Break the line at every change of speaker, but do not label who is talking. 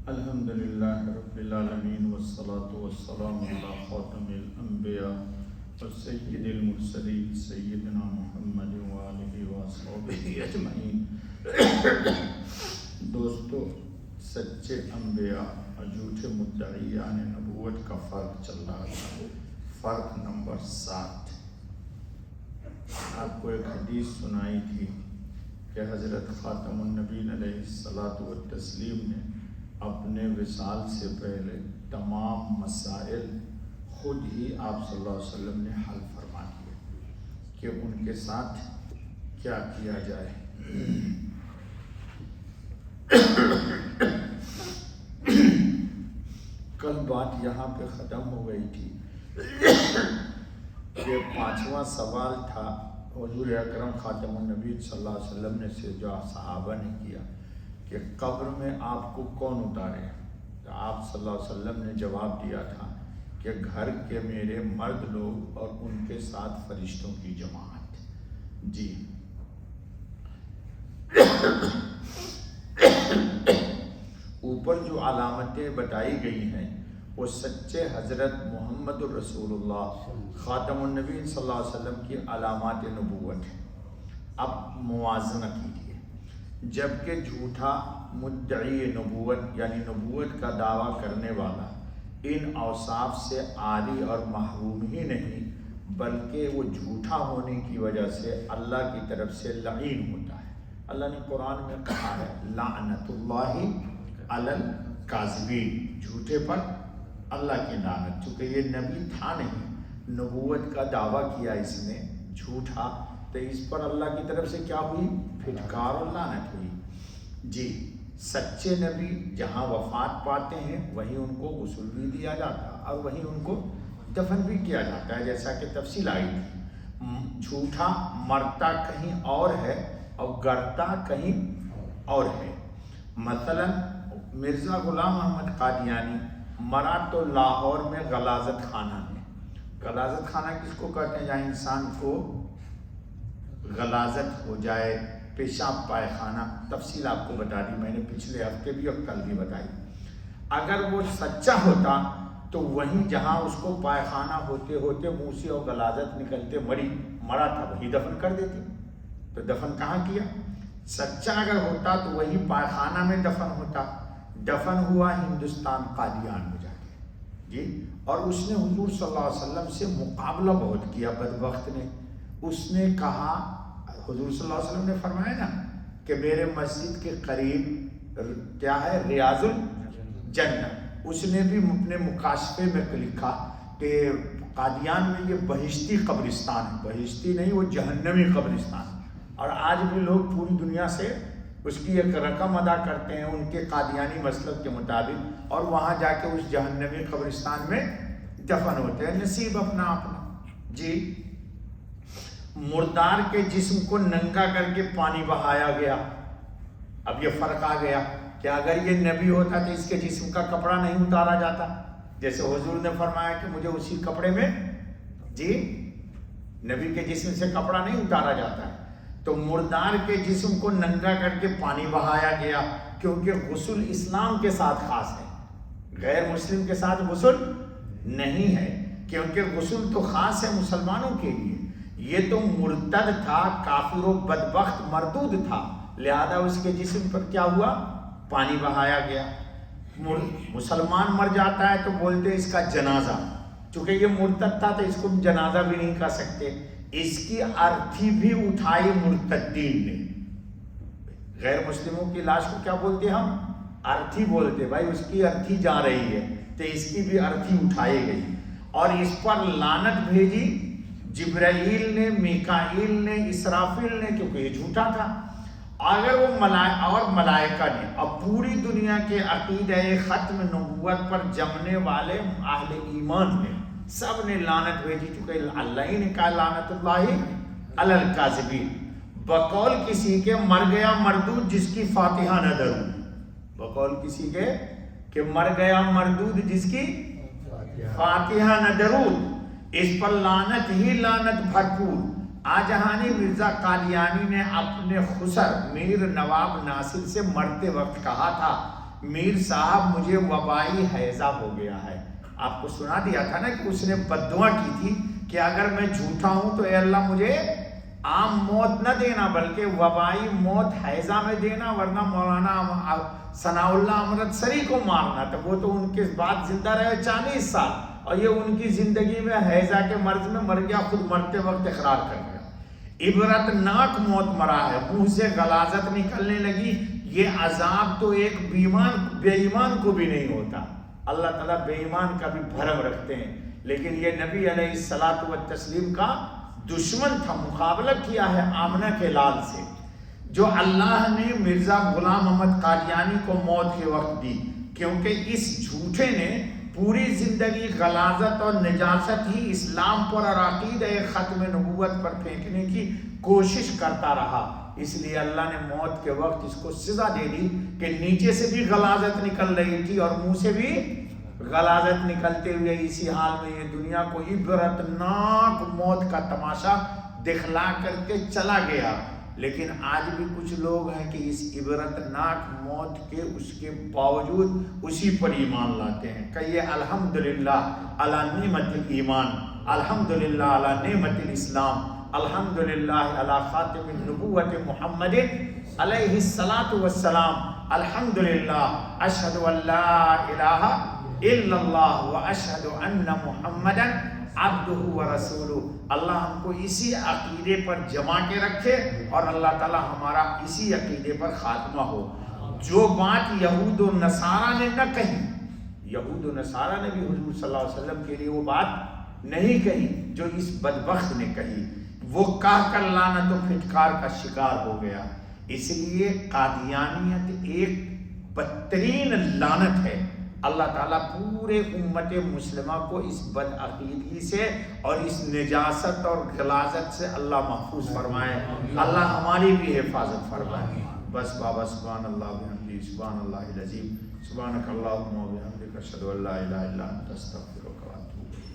الحمدللہ رب العالمین والصلاة والسلام علی خاتم الانبیاء والسید المرسلین سیدنا محمد وآلہ وصحبہ اجمعین۔ دوستو، سچے انبیاء اور جھوٹے مدعیان نبوت کا فرق چل رہا تھا۔ فرق نمبر 7، آپ کو ایک حدیث سنائی تھی کہ حضرت خاتم النبیین علیہ الصلاۃ والتسلیم نے اپنے وصال سے پہلے تمام مسائل خود ہی آپ صلی اللہ علیہ وسلم نے حل فرما دیے کہ ان کے ساتھ کیا کیا جائے۔ کل بات یہاں پہ ختم ہو گئی تھی کہ 5واں سوال تھا حضور اکرم خاتم النبی صلی اللہ علیہ وسلم نے سے جو صحابہ نے کیا کہ قبر میں آپ کو کون اتارے، تو آپ صلی اللہ علیہ وسلم نے جواب دیا تھا کہ گھر کے میرے مرد لوگ اور ان کے ساتھ فرشتوں کی جماعت۔ جی، اوپر جو علامتیں بتائی گئی ہیں وہ سچے حضرت محمد الرسول اللہ خاتم النبی صلی اللہ علیہ وسلم کی علامات نبوت ہے۔ اب موازنہ کیجیے، جبکہ جھوٹا مدعی نبوت یعنی نبوت کا دعویٰ کرنے والا ان اوصاف سے عاری اور محروم ہی نہیں بلکہ وہ جھوٹا ہونے کی وجہ سے اللہ کی طرف سے لعین ہوتا ہے۔ اللہ نے قرآن میں کہا ہے لعنت اللہ علی الکاذبین، جھوٹے پر اللہ کی لعنت۔ چونکہ یہ نبی تھا نہیں، نبوت کا دعویٰ کیا اس نے جھوٹا، تو اس پر اللہ کی طرف سے کیا ہوئی؟ پھٹکار اور لعنت ہوئی۔ جی، سچے نبی جہاں وفات پاتے ہیں وہیں ان کو غسل بھی دیا جاتا ہے اور وہیں ان کو دفن بھی کیا جاتا ہے، جیسا کہ تفصیل آئی تھی۔ جھوٹا مرتا کہیں اور ہے اور گرتا کہیں اور ہے۔ مثلا مرزا غلام احمد قادیانی مرا تو لاہور میں غلاظت خانہ میں۔ غلاظت خانہ کس کو کہتے ہیں؟ جہاں انسان کو غلاظت ہو جائے، پیشاب پائخانہ، تفصیل آپ کو بتا دی میں نے پچھلے ہفتے بھی اور کل بھی بتائی۔ اگر وہ سچا ہوتا تو وہیں جہاں اس کو پائخانہ ہوتے ہوتے منہ سے اور غلاظت نکلتے مرا تھا وہیں دفن کر دیتے، تو دفن کہاں کیا؟ سچا اگر ہوتا تو وہی پائخانہ میں دفن ہوتا، دفن ہوا ہندوستان قادیان میں جا کے۔ جی، اور اس نے حضور صلی اللہ علیہ وسلم سے مقابلہ بہت کیا بدبخت نے۔ اس نے کہا، حضور صلی اللہ علیہ وسلم نے فرمایا نا کہ میرے مسجد کے قریب کیا ہے؟ ریاض الجنہ۔ اس نے بھی اپنے مکاشفے میں لکھا کہ قادیان میں یہ بہشتی قبرستان ہے، بہشتی نہیں وہ جہنمی قبرستان، اور آج بھی لوگ پوری دنیا سے اس کی ایک رقم ادا کرتے ہیں ان کے قادیانی مسلک کے مطابق، اور وہاں جا کے اس جہنمی قبرستان میں دفن ہوتے ہیں، نصیب اپنا اپنا۔ جی، مردار کے جسم کو ننگا کر کے پانی بہایا گیا۔ اب یہ فرق آ گیا کہ اگر یہ نبی ہوتا تو اس کے جسم کا کپڑا نہیں اتارا جاتا، جیسے حضور نے فرمایا کہ مجھے اسی کپڑے میں، جی، نبی کے جسم سے کپڑا نہیں اتارا جاتا ہے، تو مردار کے جسم کو ننگا کر کے پانی بہایا گیا، کیونکہ غسل اسلام کے ساتھ خاص ہے، غیر مسلم کے ساتھ غسل نہیں ہے، کیونکہ غسل تو خاص ہے مسلمانوں کے لیے۔ یہ تو مرتد تھا، کافر و بدبخت مردود تھا، لہذا اس کے جسم پر کیا ہوا؟ پانی بہایا گیا۔ مسلمان مر جاتا ہے تو بولتے اس کا جنازہ، چونکہ یہ مرتد تھا تو اس کو جنازہ بھی نہیں کہہ سکتے، اس کی ارتھی بھی اٹھائی مرتدین نے۔ غیر مسلموں کی لاش کو کیا بولتے ہم؟ ارتھی بولتے، بھائی اس کی ارتھی جا رہی ہے تو اس کی بھی ارتھی اٹھائی گئی، اور اس پر لعنت بھیجی جبرائیل نے، میکائیل نے، اسرافیل نے، کیونکہ یہ جھوٹا تھا، اگر وہ ملائکہ نے، اور پوری دنیا کے عقیدہ ختم نبوت پر جمنے والے اہل ایمان نے، سب نے لعنت بھیجی، چونکہ اللہ ہی نے کہا لعنت اللہ علی الکاذبین۔ بقول کسی کے مر گیا مردود جس کی فاتحہ نہ درود، بقول کسی کے کہ مر گیا مردود جس کی فاتحہ نہ درود، اس پر لعنت ہی لعنت بھرپور۔ آجہانی مرزا قادیانی نے اپنے خسر میر نواب ناصر سے مرتے وقت کہا تھا میر صاحب مجھے وبائی حیضہ ہو گیا ہے. آپ کو سنا دیا تھا نا کہ اس نے بددعا کی تھی کہ اگر میں جھوٹا ہوں تو اے اللہ مجھے عام موت نہ دینا بلکہ وبائی موت حیضہ میں دینا، ورنہ مولانا ثناء اللہ امرتسری کو مارنا. تو وہ تو ان کے بعد زندہ رہے 40 سال اور یہ ان کی زندگی میں حیضہ کے مرض میں مر گیا، خود مرتے وقت اقرار کر گیا. عبرت ناک موت مرا ہے، منہ سے غلاظت نکلنے لگی. یہ عذاب تو ایک بے ایمان کو بھی نہیں ہوتا. اللہ تعالیٰ بے ایمان کا بھی بھرم رکھتے ہیں، لیکن یہ نبی علیہ الصلاۃ والتسلیم کا دشمن تھا. مقابلہ کیا ہے آمنہ کے لال سے، جو اللہ نے مرزا غلام احمد قادیانی کو موت کے وقت دی، کیونکہ اس جھوٹے نے پوری زندگی غلاظت اور نجاست ہی اسلام پر اور عقیدہ ختم نبوت پر پھینکنے کی کوشش کرتا رہا. اس لیے اللہ نے موت کے وقت اس کو سزا دے دی کہ نیچے سے بھی غلاظت نکل رہی تھی اور منہ سے بھی غلاظت نکلتے ہوئے اسی حال میں یہ دنیا کو عبرتناک موت کا تماشا دکھلا کر کے چلا گیا. لیکن آج بھی کچھ لوگ ہیں کہ اس عبرتناک موت کے اس کے باوجود اسی پر ایمان لاتے ہیں. کہیے الحمدللہ علی نعمت الایمان، الحمدللہ علی نعمت الاسلام، الحمدللہ علی خاتم النبوت محمد علیہ الصلاۃ والسلام، الحمدللہ اشہد ان لا الہ الا اللہ واشہد ان محمدا عبدہ ورسولہ. اللہ ہم کو اسی عقیدے پر جما کے رکھے اور اللہ تعالی ہمارا اسی عقیدے پر خاتمہ ہو. جو بات یہود و نصارہ نے نہ کہی، یہود و نصارہ نے بھی حضور صلی اللہ علیہ وسلم کے لیے وہ بات نہیں کہی جو اس بدبخت نے کہی، وہ کہہ کر لعنت و پھٹکار کا شکار ہو گیا. اس لیے قادیانیت ایک بدترین لعنت ہے. اللہ تعالیٰ پورے امت مسلمہ کو اس بد عقیدگی سے اور اس نجاست اور غلاظت سے اللہ محفوظ فرمائے. اللہ ہماری بھی حفاظت فرمائے. بس بابا سبحان اللہ وبحمدہ سبحان اللہ العظیم سبحانک اللہم وبحمدک اشہد ان لا الہ الا انت استغفرک واتوب الیک.